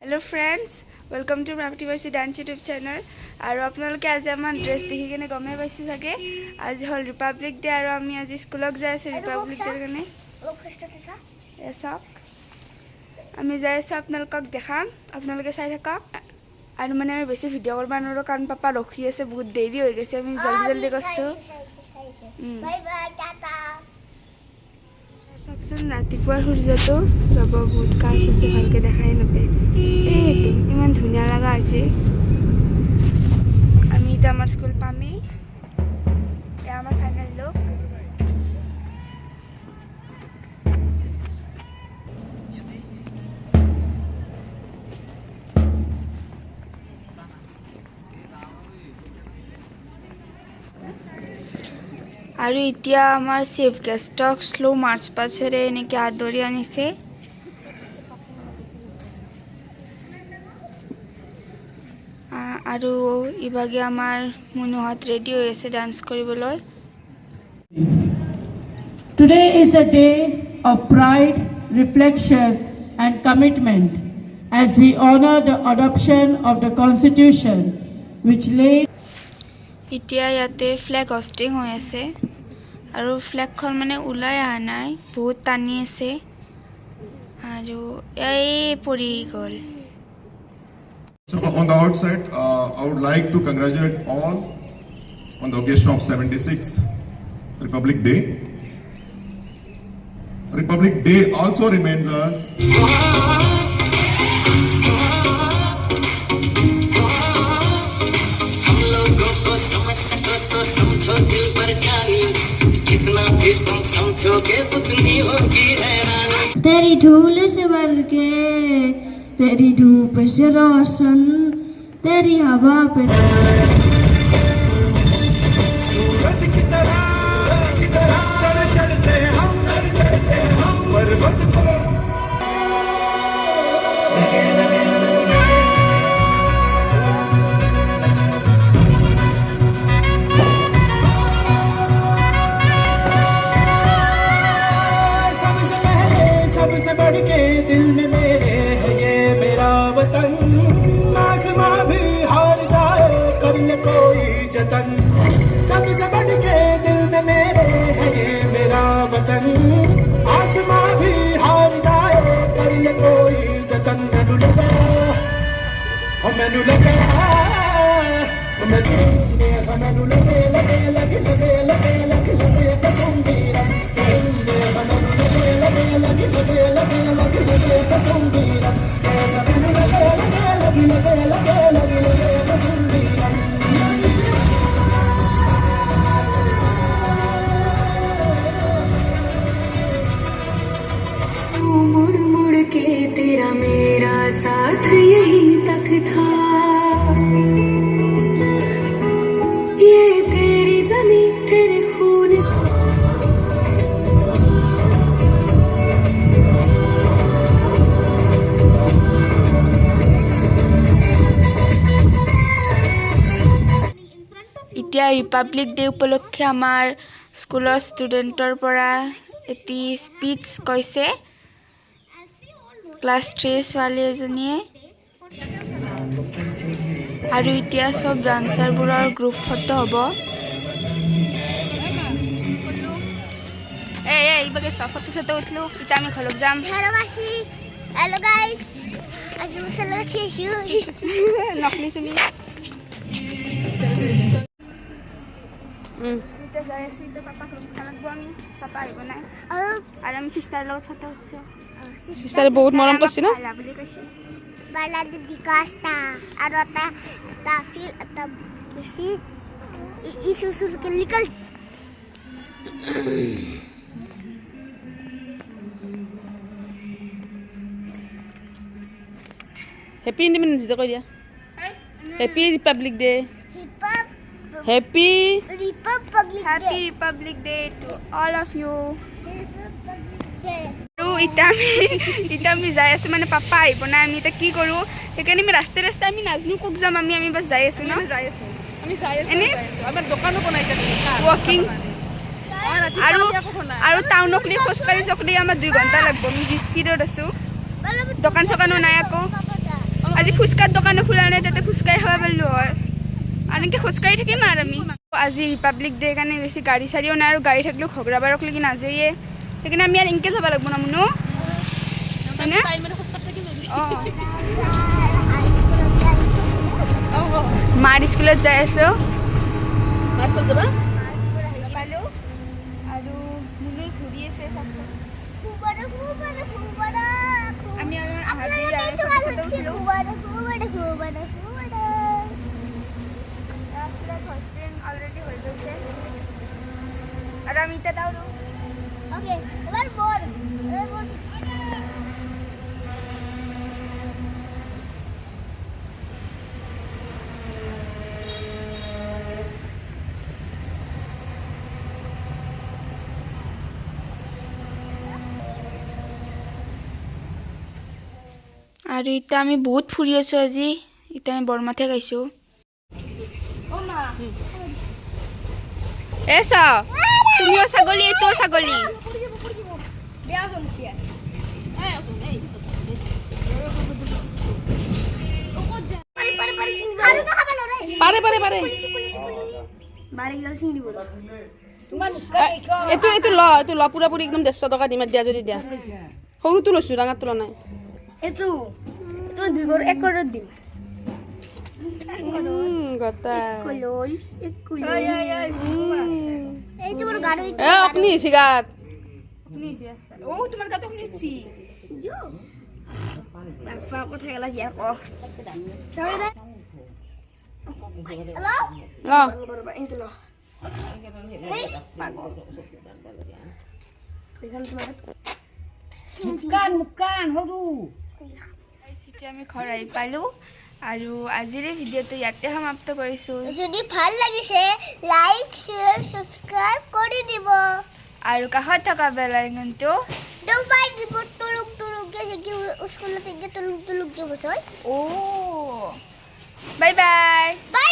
Hello friends, welcome to Praptivarsi Dance YouTube channel. আৰু আপোনালোকে আজি আমাৰ ড্ৰেছ দেখি কিনে গমে পাইছে চাগে আজি হল ৰিপাব্লিক ডে আৰু আমি আজি স্কুলত যাই আছো ৰিপাব্লিক ডে কাৰণে এসক আমি যাই আছো আপোনালোকক দেখাম আপোনালোকে চাই থাকক আৰু মানে আমি বেছি ভিডিও কৰিব নোৱাৰো কাৰণ পাপা ৰখি আছে বহুত দেৰি হৈ গৈছে আমি জলদি জলদি কৰছো বাই বাই টাটা সকসন ৰাতিপুৱা সূৰ্যটো ৰব বহুত কাছ আছে ভালকে দেখাই নাপায় এইটো ইমান ধুনীয়া লাগা আছে আমি এটা আমাৰ স্কুল পামি এ আমাৰ ফাইনাল লুক আৰু এতিয়া আমাৰ চিফ গেষ্টক স্লো মাৰ্চ পাছেৰে এনেকে আদৰি আনিছে আৰু ইভাগে আমাৰ মনোহত ৰেডি হৈ আছে ডান্স কৰিবলৈ Today is a day of pride, reflection and commitment as we honor the adoption of the Constitution which laid এতিয়া ইয়াতে ফ্ল্যাগ হোস্টিং হৈ আছে আৰু ফ্ল্যাগখন মানে উলাই আহা নাই বহুত টানি আছে আৰু এই পৰি গল So on the outside, I would like to congratulate all on the occasion of 76th Republic Day. Republic Day also reminds us तेरी ढूल से भर के तेरी धूप से रोशन तेरी हवा पे सूरज की तरह सर चढ़ते हम पर्वत पर सबसे बढ़ के दिल में मेरे है ये मेरा वतन आसमां भी हार जाए कर ले कोई जतन सबसे बढ़ के दिल में मेरे है ये मेरा वतन आसमां भी हार जाए कर ले कोई जतन मैनू लगा मैनू लगे मैनू लगे लगे लगे लगे लगे लगे लगे कसूंगी मुड़ मुड़ के तेरा मेरा साथ यहीं तक था ये तेरी ज़मीं तेरे खून এতিয়া ৰিপাব্লিক ডে উপলক্ষে আমাৰ স্কুলৰ ষ্টুডেণ্টৰ পৰা এটি স্পীচ কৈছে ক্লাছ 3 ছোৱালী এজনীয়ে আৰু এতিয়া সব ডান্সাৰবোৰৰ গ্ৰুপ ফটো হ'ব এই ইবাগে সব ফটো সটো উঠলো এতিয়া আমি ঘৰত যাম Hello guys, আজি মছলা খাইছো নকলি চুলি এতিয়া যাই আছো এতিয়া পাপাক ৰখা লাগব আমি পাপা আহিব নাই আৰু আমি সিস্টাৰ লগত ফটো উঠছো সিস্টাৰে বহুত মৰম কৰিছে না ভালা বুলি কৈছে বালা দিদি কাস্তা আৰু এটা আছিল এটা বেছি ইসুসুল কে নিকল হ্যাপি ইন্ডিপেন্ডেন্স ডে কই দিয়া happy republic day happy republic day to all of you আৰু এতিয়া আমি যাই আছো মানে পাপা আহিব নাই আমি এতিয়া কি কৰোঁ সেইকাৰণে আমি ৰাস্তাই ৰাস্তাই আমি নাজনো ক'ত যাম আমি বাছ যাই আছো ন এনে আমাৰ দোকানো বনাইছে ৱাকিং আৰু টাউনক লৈ খোজকাঢ়ি চকলি আমাৰ 2 ঘণ্টা লাগিব আমি যি স্পীডত আছো দোকান চোকানো নাই আকৌ নাই তাতে খোজকাঢ়ি খাব পাৰিলোঁ হয় আৰু এনেকৈ খোজকাঢ়ি থাকিম আৰু আমি আজি ৰিপাব্লিক ডে কাৰণে বেছি গাড়ী চাড়ীও নাই আৰু গাড়ী থাকিলেও ঘগ্ৰাবাৰক লেগি নাযায়ে সেইকাৰণে আমি আৰু এনেকৈ যাব লাগিব না মুনু হয়নে অঁ মাৰ স্কুলত যাই আছোঁ যাবা পালোঁ আৰু মুনুই ঘূৰি আছে চাওকচোন আমি আৰু হষ্টেল অলৰেডি হৈ গৈছে আৰু আমি এতিয়া দাউৰো আৰু এতিয়া আমি বহুত ফুৰি আছোঁ আজি এতিয়া আমি বৰমাথে গাইছোঁ এ চা তুমিও ছাগলী এইটোও ছাগলী পাৰে পাৰে পাৰে এইটো ল পুৰাপুৰি একদম 150 টকা দিম দিয়া যদি দিয়া সৰুটো লৈছোঁ ডাঙৰটো লোৱা নাই এইটো তোমাৰ 2 কৰ 1 কৰত দিম গতা এইটো মোৰ গাড়ী এ অকনি সিগাত ও তোমাৰ গাতো শুনিছি কথা গেলা জিয়া ক ল এতিয়া আমি ঘৰ আহি পালোঁ আৰু আজিৰ এই ভিডিঅ'টো ইয়াতে সমাপ্ত কৰিছোঁ যদি ভাল লাগিছে লাইক শেয়াৰ সাবস্ক্ৰাইব কৰে দিব আৰু কাষত থকা বেল আইকনটো দবাই দিব তুলুক তুলুক কি স্কুল থেকে তুলুক তুলুক কে বসয় ও বাই বাই বাই